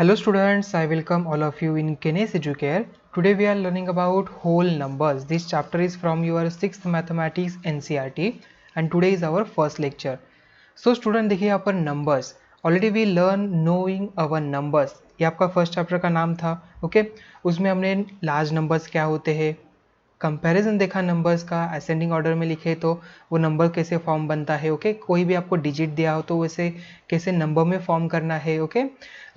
Hello students, I welcome all of you in Kenes Educare. Today we are learning about whole numbers. This chapter is from your 6th Mathematics NCERT and today is our first lecture. So student देखिए यहाँ पर numbers. Already we learn knowing our numbers. ये आपका first chapter का नाम था, okay उसमें हमने लार्ज नंबर्स क्या होते हैं, कंपैरिजन देखा नंबर्स का, असेंडिंग ऑर्डर में लिखे तो वो नंबर कैसे फॉर्म बनता है, ओके कोई भी आपको डिजिट दिया हो तो वैसे कैसे नंबर में फॉर्म करना है, ओके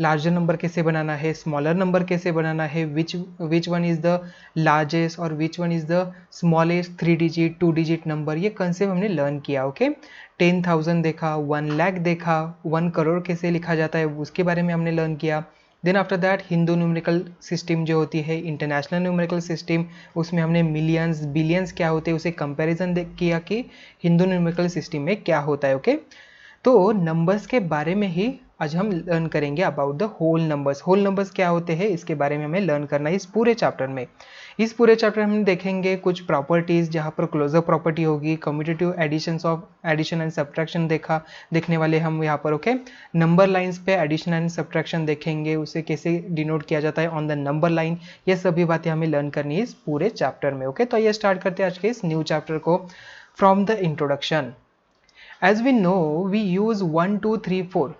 लार्जर नंबर कैसे बनाना है, स्मॉलर नंबर कैसे बनाना है, which one is the largest और which one is the smallest 3 digit 2 digit number, ये कंसेप्ट हमने लर्न किया, ओके 10,000 देखा, 1 लाख देखा, 1 करोड़ कैसे लिखा जाता है उसके बारे में हमने लर्न किया। Then after that Hindu numerical system जो होती है, इंटरनेशनल न्यूमेरिकल सिस्टम, उसमें हमने मिलियंस बिलियंस क्या होते हैं उसे कंपैरिजन किया कि हिंदू न्यूमेरिकल सिस्टम में क्या होता है, ओके तो नंबर्स के बारे में ही आज हम लर्न करेंगे about the whole numbers. Whole numbers क्या होते हैं इसके बारे में हमें लर्न करना है इस पूरे चैप्टर में। इस पूरे चैप्टर में हम देखेंगे कुछ प्रॉपर्टीज जहाँ पर क्लोजर प्रॉपर्टी होगी, कम्यूटेटिव एडिशन एंड सब्ट्रैक्शन देखने वाले हम यहाँ पर, ओके नंबर लाइंस पे एडिशन एंड सब्ट्रैक्शन देखेंगे, उसे कैसे डिनोट किया जाता है ऑन द नंबर लाइन, ये सभी बातें हमें लर्न करनी है इस पूरे चैप्टर में, ओके तो ये स्टार्ट करते हैं आज के इस न्यू चैप्टर को from the introduction. As we know, we use 1 2 3 4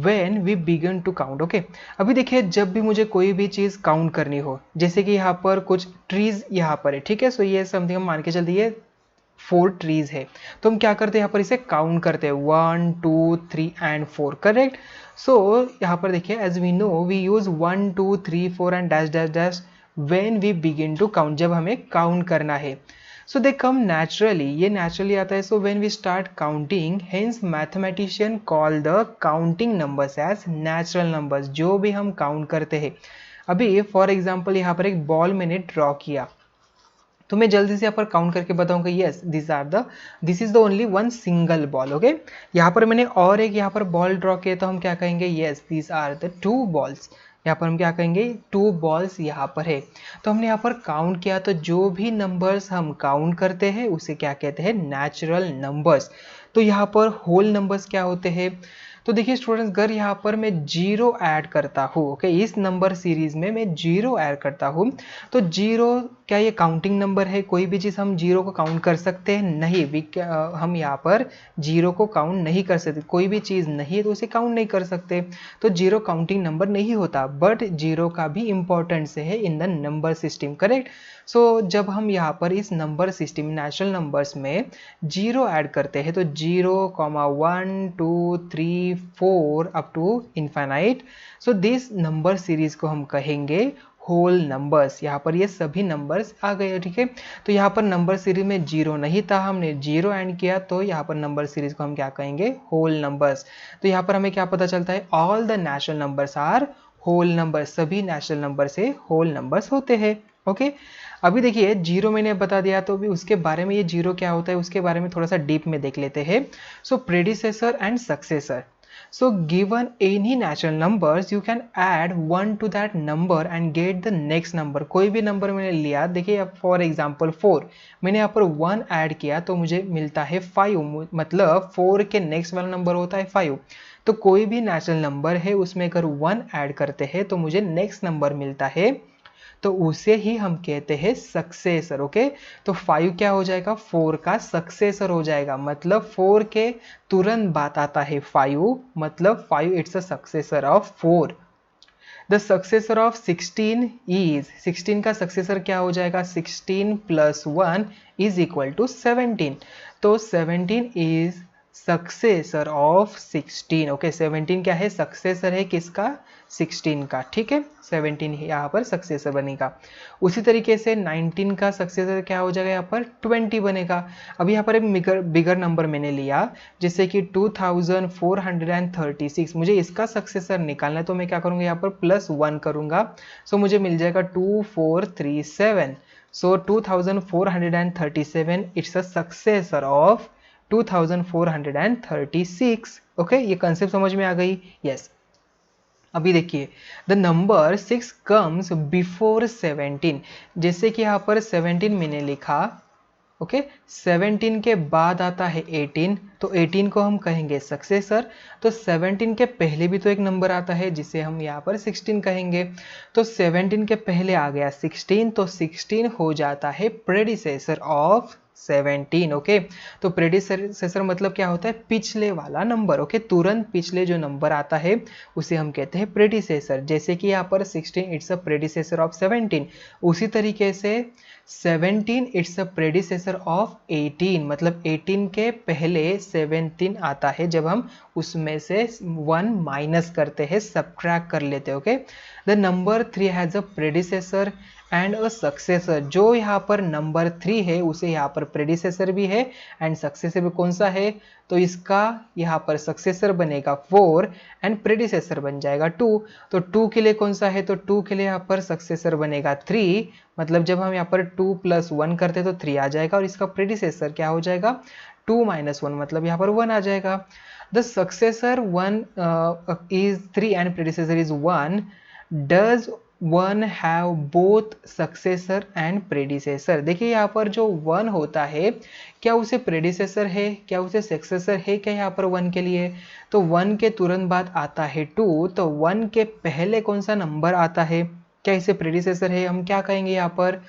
when we begin to count, okay? अभी देखिए जब भी मुझे कोई भी चीज़ काउंट करनी हो, जैसे कि यहाँ पर कुछ ट्रीज यहाँ पर है, ठीक है, सो ये समथिंग हम मान के चलते ये 4 ट्रीज है, तो हम क्या करते हैं यहाँ पर इसे काउंट करते हैं 1 2 3 एंड 4, करेक्ट। सो यहाँ पर देखिए as we know we use 1 2 3 4 and dash dash dash when we begin to count, जब हमें काउंट करना है। So they come naturally, ये naturally आता है। So when we start counting, hence mathematician call the counting numbers as natural numbers, जो भी हम count करते हैं। अभी for example यहाँ पर एक बॉल मैंने ड्रॉ किया, तो मैं जल्दी से यहाँ पर काउंट करके बताऊंगा yes this is the only one single ball, okay यहाँ पर मैंने और एक यहाँ पर बॉल ड्रॉ किया तो हम क्या कहेंगे yes this are the 2 balls, यहाँ पर हम क्या कहेंगे 2 बॉल्स यहाँ पर है। तो हमने यहाँ पर काउंट किया, तो जो भी नंबर्स हम काउंट करते हैं उसे क्या कहते हैं नेचुरल नंबर्स। तो यहाँ पर होल नंबर्स क्या होते हैं, तो देखिए स्टूडेंट्स अगर यहाँ पर मैं जीरो ऐड करता हूँ, ओके इस नंबर सीरीज में मैं जीरो ऐड करता हूँ, तो जीरो क्या ये काउंटिंग नंबर है, कोई भी चीज़ हम जीरो को काउंट कर सकते हैं नहीं, हम यहाँ पर जीरो को काउंट नहीं कर सकते, कोई भी चीज़ नहीं है तो उसे काउंट नहीं कर सकते, तो जीरो काउंटिंग नंबर नहीं होता, बट जीरो का भी इंपॉर्टेंस है in the number system, correct. So जब हम यहाँ पर इस नंबर सिस्टम नेचुरल नंबर्स में जीरो ऐड करते हैं, तो 0,1 2 3 4 up to infinite, so this number series को हम कहेंगे होल नंबर्स। यहाँ पर ये सभी नंबर्स आ गए, ठीक है। तो यहाँ पर नंबर सीरीज में जीरो नहीं था, हमने जीरो ऐड किया, तो यहाँ पर नंबर सीरीज को हम क्या कहेंगे होल नंबर्स। तो यहाँ पर हमें क्या पता चलता है all the natural numbers are whole numbers, सभी नेचुरल नंबर से होल नंबर्स होते हैं, ओके। अभी देखिए जीरो मैंने बता दिया, तो अभी उसके बारे में ये जीरो क्या होता है उसके बारे में थोड़ा सा डीप में देख लेते हैं। So predecessor and successor, so given any natural numbers you can add 1 to that number and get the next number। कोई भी नंबर मैंने लिया, देखिए अब फॉर एग्जांपल 4 मैंने यहाँ पर 1 ऐड किया तो मुझे मिलता है 5, मतलब 4 के नेक्स्ट वाला नंबर होता है 5। तो कोई भी नेचुरल नंबर है उसमें अगर 1 ऐड करते हैं तो मुझे नेक्स्ट नंबर मिलता है, तो उसे ही हम कहते हैं सक्सेसर, ओके। तो 5 क्या हो जाएगा 4 का सक्सेसर हो जाएगा, मतलब 4 के तुरंत बाद आता है 5, मतलब 5 it's a successor of 4। The successor of 16 is, 16 का सक्सेसर क्या हो जाएगा 16 + 1 इज इक्वल टू 17। तो 17 इज सक्सेसर ऑफ 16, ओके 17 क्या है सक्सेसर है किसका 16 का, ठीक है 17 यहाँ पर सक्सेसर बनेगा। उसी तरीके से 19 का सक्सेसर क्या हो जाएगा यहाँ पर 20 बनेगा। अब यहाँ पर एक बिगर नंबर मैंने लिया जैसे कि 2436, मुझे इसका सक्सेसर निकालना है, तो मैं क्या करूँगा यहाँ पर +1 करूँगा, सो मुझे मिल जाएगा 2437। सो 2437 it's a successor of 2436, okay ये कंसेप्ट समझ में आ गई, यस। अभी देखिए द नंबर 6 कम्स बिफोर 17, जैसे कि यहाँ पर 17 मैंने लिखा, ओके 17 के बाद आता है 18, तो 18 को हम कहेंगे सक्सेसर। तो 17 के पहले भी तो एक नंबर आता है जिसे हम यहाँ पर 16 कहेंगे। तो 17 के पहले आ गया 16, तो 16 हो जाता है प्रेडिसेसर ऑफ 17। ओके तो प्रेडिसेसर मतलब क्या होता है, पिछले वाला नंबर। ओके तुरंत पिछले जो नंबर आता है उसे हम कहते हैं प्रेडिसेसर। जैसे कि यहाँ पर 16 इट्स अ प्रेडिसेसर ऑफ 17, उसी तरीके से 17 इट्स अ प्रेडिसेसर ऑफ 18, मतलब 18 के पहले 17 आता है जब हम उसमें से 1 माइनस करते हैं, सब्ट्रैक्ट कर लेते हैं। Okay the number 3 has a predecessor and a successor. जो यहाँ पर नंबर 3 है उसे यहाँ पर प्रेडिसेसर भी है एंड सक्सेसर भी। कौन सा है, तो इसका यहाँ पर सक्सेसर बनेगा 4 एंड प्रेडिसेसर बन जाएगा 2। तो 2 के लिए कौन सा है, तो 2 के लिए यहाँ पर सक्सेसर बनेगा 3, मतलब जब हम यहाँ पर 2 + 1 करते हैं तो 3 आ जाएगा, और इसका प्रेडिसेसर क्या हो जाएगा 2 - 1, मतलब यहाँ पर 1 आ जाएगा। The successor 1 is 3 and predecessor is 1. Does 1 have both successor and predecessor? देखिए यहाँ पर जो 1 होता है क्या उसे प्रेडिसेसर है, क्या उसे सक्सेसर है क्या यहाँ पर 1 के लिए, तो 1 के तुरंत बाद आता है 2, तो 1 के पहले कौन सा नंबर आता है, क्या इसे प्रेडिसेसर है, हम क्या कहेंगे यहाँ पर।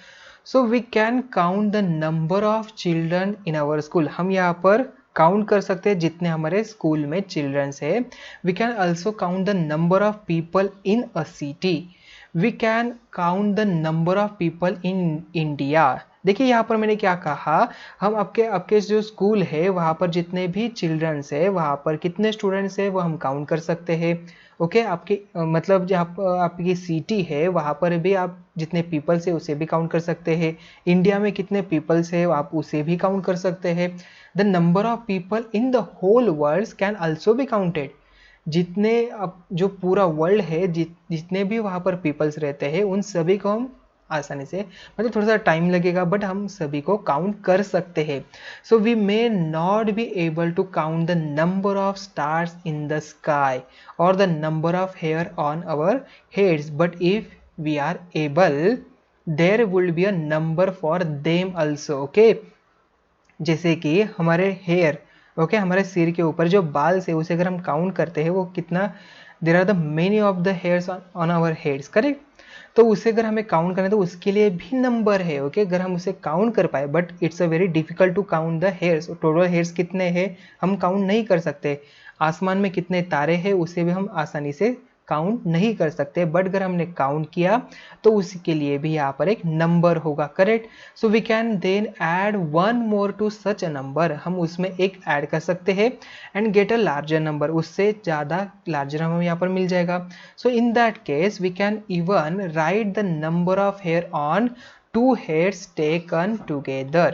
So we can count the number of children in our school. हम यहाँ पर काउंट कर सकते हैं जितने हमारे स्कूल में चिल्ड्रंस है। We can also count the number of people in a city. We can count the number of people in India. देखिए यहाँ पर मैंने क्या कहा, हम आपके जो स्कूल है वहाँ पर जितने भी चिल्ड्रंस है, वहाँ पर कितने स्टूडेंट्स है वो हम काउंट कर सकते हैं। ओके आपकी मतलब जहाँ आपकी सिटी है वहाँ पर भी आप जितने पीपल्स है उसे भी काउंट कर सकते हैं। इंडिया में कितने पीपल्स है आप उसे भी काउंट कर सकते हैं। The number of people in the whole world can also be counted. जितने अब जो पूरा वर्ल्ड है जितने भी वहाँ पर पीपल्स रहते हैं उन सभी को हम आसानी से, मतलब थोड़ा सा टाइम लगेगा बट हम सभी को काउंट कर सकते हैं। So we may not be able to count the number of stars in the sky और the number of hair on our heads, but if we are able there will be a number for them also. Okay जैसे कि हमारे hair, okay हमारे सिर के ऊपर जो बाल से उसे अगर हम काउंट करते हैं वो कितना, there are the many of the hairs on our heads, correct. तो उसे अगर हमें काउंट करें तो उसके लिए भी नंबर है। ओके अगर हम उसे काउंट कर पाए, but it's a very difficult to count the hairs. Total hairs कितने हैं हम काउंट नहीं कर सकते। आसमान में कितने तारे हैं उसे भी हम आसानी से काउंट नहीं कर सकते, बट अगर हमने काउंट किया तो उसके लिए भी यहाँ पर एक नंबर होगा, correct. So we can then add 1 more to such a number. हम उसमें एक ऐड कर सकते हैं and get a larger number, उससे ज़्यादा लार्जर हमें यहाँ पर मिल जाएगा। So in that case we can even write the number of hair on 2 heads taken together.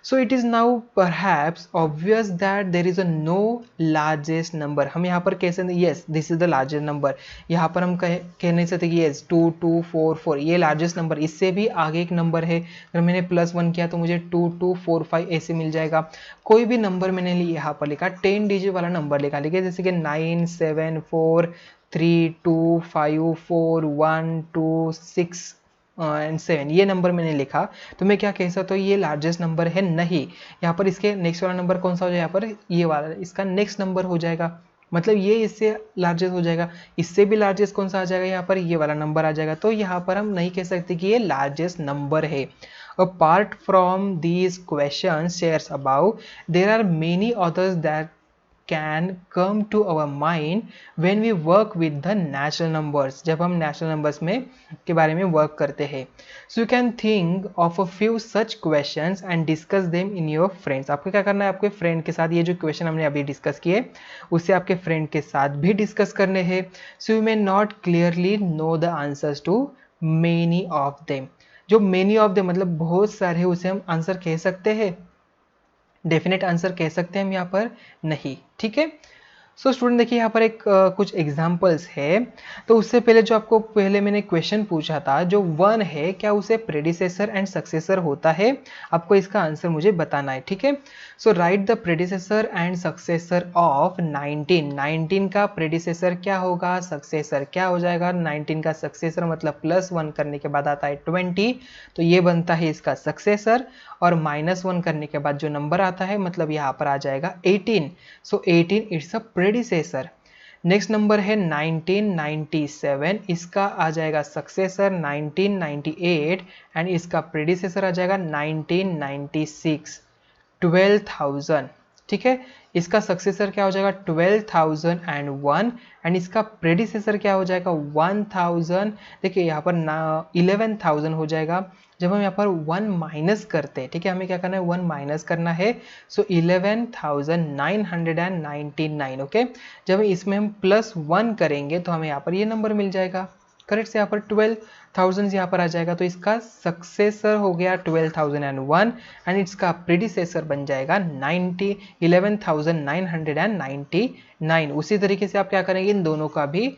So it is now perhaps obvious that there is a no largest number. हम यहाँ पर कैसे, yes this is the largest number, यहाँ पर हम कह नहीं सकते कि yes 2 2 4 4 ये लार्जेस्ट नंबर, इससे भी आगे एक नंबर है। अगर मैंने +1 किया तो मुझे 2 2 4 5 ऐसे मिल जाएगा। कोई भी नंबर मैंने यहाँ पर लिखा 10 डिजिट वाला नंबर लिखा, लिखे जैसे कि 9 7 4 3 2 5 4 1 2 6 एंड 7 ये नंबर मैंने लिखा, तो मैं क्या कह सकता हूँ ये लार्जेस्ट नंबर है नहीं। यहाँ पर इसके नेक्स्ट वाला नंबर कौन सा हो जाएगा, यहाँ पर ये वाला इसका नेक्स्ट नंबर हो जाएगा, मतलब ये इससे लार्जेस्ट हो जाएगा। इससे भी लार्जेस्ट कौन सा आ जाएगा, यहाँ पर ये वाला नंबर आ जाएगा। तो यहाँ पर हम नहीं कह सकते कि ये लार्जेस्ट नंबर है। Apart from these questions shares about, there are many authors that can come to our mind when we work with the natural numbers, जब हम natural numbers में के बारे में work करते हैं। So you can think of a few such questions and discuss them in your friends। आपको क्या करना है, आपके फ्रेंड के साथ ये जो क्वेश्चन हमने अभी डिस्कस किए उससे आपके फ्रेंड के साथ भी डिस्कस करने हैं। So you may not clearly know the answers to many of them। जो many of them मतलब बहुत सारे हैं उसे हम आंसर कह सकते हैं, डेफिनेट आंसर कह सकते हैं हम यहाँ पर नहीं, ठीक है। सो स्टूडेंट देखिए यहाँ पर एक कुछ एग्जांपल्स है। तो उससे पहले जो आपको पहले मैंने क्वेश्चन पूछा था, जो 1 है क्या उसे प्रेडिसेसर एंड सक्सेसर होता है? आपको इसका आंसर मुझे बताना है, ठीक है। So write the predecessor and successor of 19। 19 का प्रेडिसेसर क्या होगा, सक्सेसर क्या हो जाएगा? 19 का सक्सेसर मतलब +1 करने के बाद आता है 20, तो ये बनता है इसका सक्सेसर। और -1 करने के बाद जो नंबर आता है मतलब यहाँ पर आ जाएगा 18। सो 18 it's a predecessor. Next number है 1997, इसका आ जाएगा सक्सेसर 1998 एंड इसका प्रेडिसेसर आ जाएगा 1996, 12,000, ठीक है। इसका सक्सेसर क्या हो जाएगा 12,001 एंड इसका प्रेडिसेसर क्या हो जाएगा 1000। देखिए यहाँ पर 11,000 हो जाएगा। जब हम यहाँ पर 1 माइनस करते हैं, ठीक है, हमें क्या करना है 1 माइनस करना है। सो 11,999, ओके। जब इसमें हम +1 करेंगे तो हमें यहाँ पर ये नंबर मिल जाएगा, करेक्ट से यहाँ पर 12,000 यहाँ पर आ जाएगा। तो इसका सक्सेसर हो गया 12,001 एंड इसका प्रेडिसेसर बन जाएगा 11,999। उसी तरीके से आप क्या करेंगे, इन दोनों का भी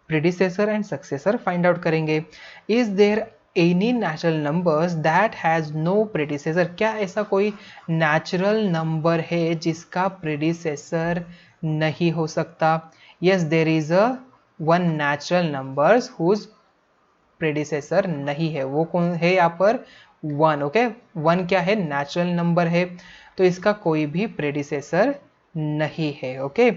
predecessor and successor find out करेंगे। Is there any natural numbers that has no predecessor? क्या ऐसा कोई नेचुरल नंबर है जिसका प्रेडिसेसर नहीं हो सकता? Yes, there is a one natural numbers whose predecessor नहीं है। वो कौन है यहाँ पर? 1, ओके। 1 क्या है, नेचुरल नंबर है, तो इसका कोई भी प्रेडिसेसर नहीं है, okay.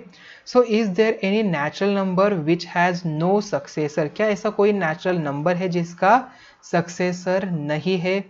So is there any natural number which has no successor? क्या ऐसा कोई नेचुरल नंबर है जिसका सक्सेसर नहीं है?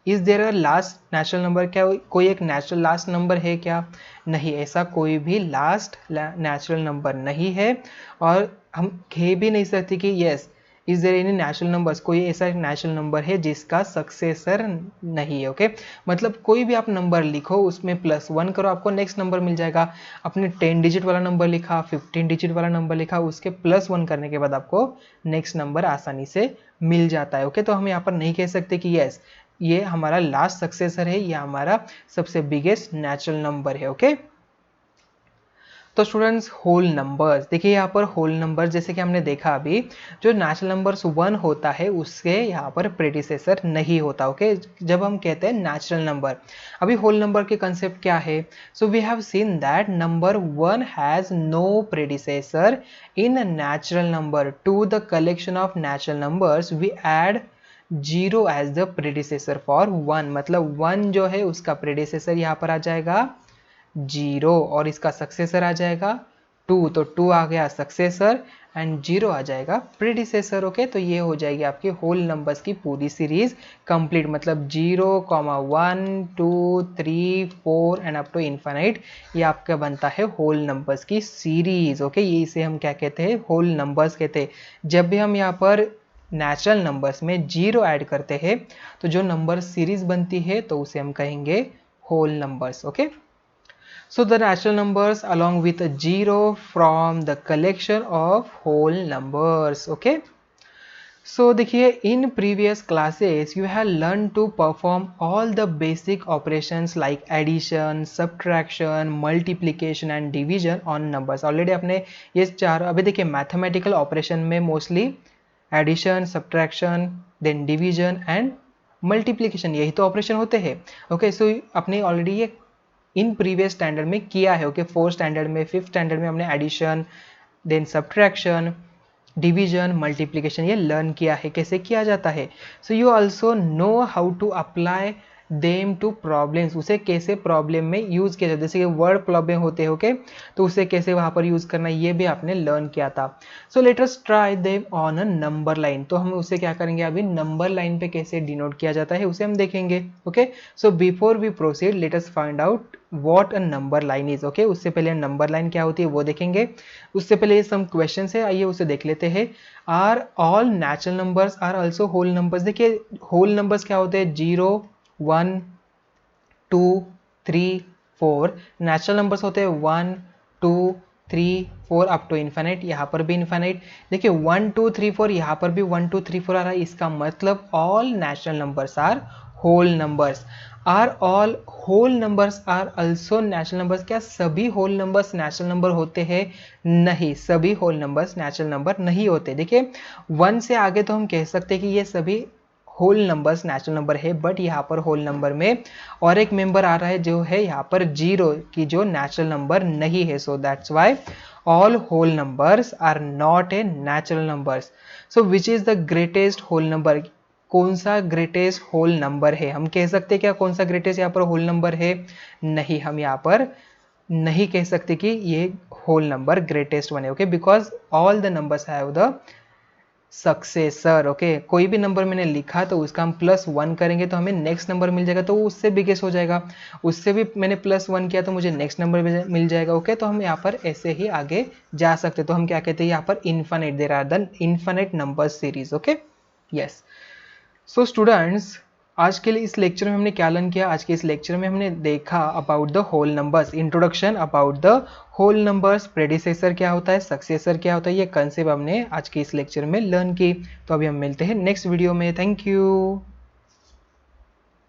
Is there a last natural number? क्या कोई एक नेचुरल लास्ट नंबर है क्या? नहीं, ऐसा कोई भी लास्ट नेचुरल नंबर नहीं है। और हम कह भी नहीं सकते कि yes is there any natural numbers, कोई ऐसा नेचुरल नंबर है जिसका सक्सेसर नहीं है, ओके। मतलब कोई भी आप नंबर लिखो, उसमें +1 करो, आपको नेक्स्ट नंबर मिल जाएगा। आपने 10 डिजिट वाला नंबर लिखा, 15 डिजिट वाला नंबर लिखा, उसके +1 करने के बाद आपको नेक्स्ट नंबर आसानी से मिल जाता है, ओके। तो हम यहाँ पर नहीं कह सकते कि यस ये हमारा लास्ट सक्सेसर है, या हमारा सबसे बिगेस्ट नेचुरल नंबर है, ओके। तो स्टूडेंट्स होल नंबर्स, देखिए यहाँ पर होल नंबर जैसे कि हमने देखा अभी, जो नेचुरल नंबर्स 1 होता है उसके यहाँ पर प्रेडिसेसर नहीं होता, ओके। जब हम कहते हैं नेचुरल नंबर, अभी होल नंबर के कंसेप्ट क्या है? So we have seen that number 1 has no predecessor in natural number. To the collection of natural numbers we add 0 as the predecessor for 1। मतलब 1 जो है उसका प्रेडिसेसर यहाँ पर आ जाएगा 0 और इसका सक्सेसर आ जाएगा 2, तो 2 आ गया सक्सेसर एंड 0 आ जाएगा प्रेडिसेसर, ओके। तो ये हो जाएगी आपकी होल नंबर्स की पूरी सीरीज कंप्लीट। मतलब 0, 1, 2, 3, 4 एंड अप टू इन्फिनिट, ये आपका बनता है होल नंबर्स की सीरीज, ओके। ये इसे हम क्या कहते हैं, होल नंबर्स कहते हैं। जब भी हम यहाँ पर नेचुरल नंबर्स में 0 ऐड करते हैं तो जो नंबर सीरीज बनती है तो उसे हम कहेंगे whole numbers, okay. So the natural numbers along with a 0 from the collection of whole numbers, okay. So देखिए in previous classes you have learned to perform all the basic operations like addition, subtraction, multiplication and division on numbers. Already आपने ये चार, अभी देखिए mathematical operation में mostly addition, subtraction, then division and multiplication, यही तो operation होते हैं, ओके। सो आपने ऑलरेडी ये इन प्रीवियस स्टैंडर्ड में किया है, ओके। 4th स्टैंडर्ड में, 5th स्टैंडर्ड में हमने addition, then subtraction, division, multiplication ये लर्न किया है कैसे किया जाता है। So you also know how to apply them to problems, उसे कैसे प्रॉब्लम में यूज किया जाता है। जैसे कि वर्ड प्रॉब्लम होते हैं, ओके, तो उसे कैसे वहां पर यूज करना ये भी आपने लर्न किया था। So let us try them on a number line. तो हम उसे क्या करेंगे, अभी नंबर लाइन पे कैसे डिनोट किया जाता है उसे हम देखेंगे, ओके। So before we proceed let us find out what a number line is, okay. उससे पहले नंबर लाइन क्या होती है वो देखेंगे। उससे पहले सम क्वेश्चन है, आइए उसे देख लेते हैं। Are all natural numbers are also whole numbers? देखिए होल नंबर्स क्या होते हैं, 0, 1, 2, 3, 4। नेचुरल नंबर्स होते हैं 1, 2, 3, 4 अप टू इन्फिनिट। यहाँ पर भी इन्फिनिट। देखिए 1, 2, 3, 4, यहाँ पर भी 1, 2, 3, 4 आ रहा है। इसका मतलब all natural numbers are whole numbers. Are all whole numbers are also natural numbers? क्या सभी होल नंबर्स नेचुरल नंबर होते हैं? नहीं, सभी होल नंबर्स नेचुरल नंबर नहीं होते। देखिए 1 से आगे तो हम कह सकते हैं कि ये सभी होल नंबर्स नेचुरल नंबर है, बट यहाँ पर होल नंबर में और एक मेंबर आ रहा है जो है यहाँ पर 0 की, जो नेचुरल नंबर नहीं है। So that's why all whole numbers are not a natural numbers. So which is the greatest whole number? कौन सा ग्रेटेस्ट होल नंबर है? हम कह सकते क्या कौन सा ग्रेटेस्ट यहाँ पर होल नंबर है? नहीं, हम यहाँ पर नहीं कह सकते कि ये होल नंबर ग्रेटेस्ट वन है। Okay, because all the numbers have the successor. Okay, कोई भी नंबर मैंने लिखा तो उसका हम +1 करेंगे तो हमें नेक्स्ट नंबर मिल जाएगा, तो वो उससे बिगेस्ट हो जाएगा। उससे भी मैंने +1 किया तो मुझे नेक्स्ट नंबर मिल जाएगा। ओके, तो हम यहाँ पर ऐसे ही आगे जा सकते। तो हम क्या कहते हैं यहाँ पर infinite, there are the infinite number series. Okay, yes. So students, आज के लिए इस लेक्चर में हमने क्या लर्न किया? आज के इस लेक्चर में हमने देखा about the whole numbers, introduction about the whole numbers, predecessor क्या होता है, सक्सेसर क्या होता है, ये कंसेप्ट हमने आज के इस लेक्चर में लर्न की। तो अभी हम मिलते हैं नेक्स्ट वीडियो में। Thank you.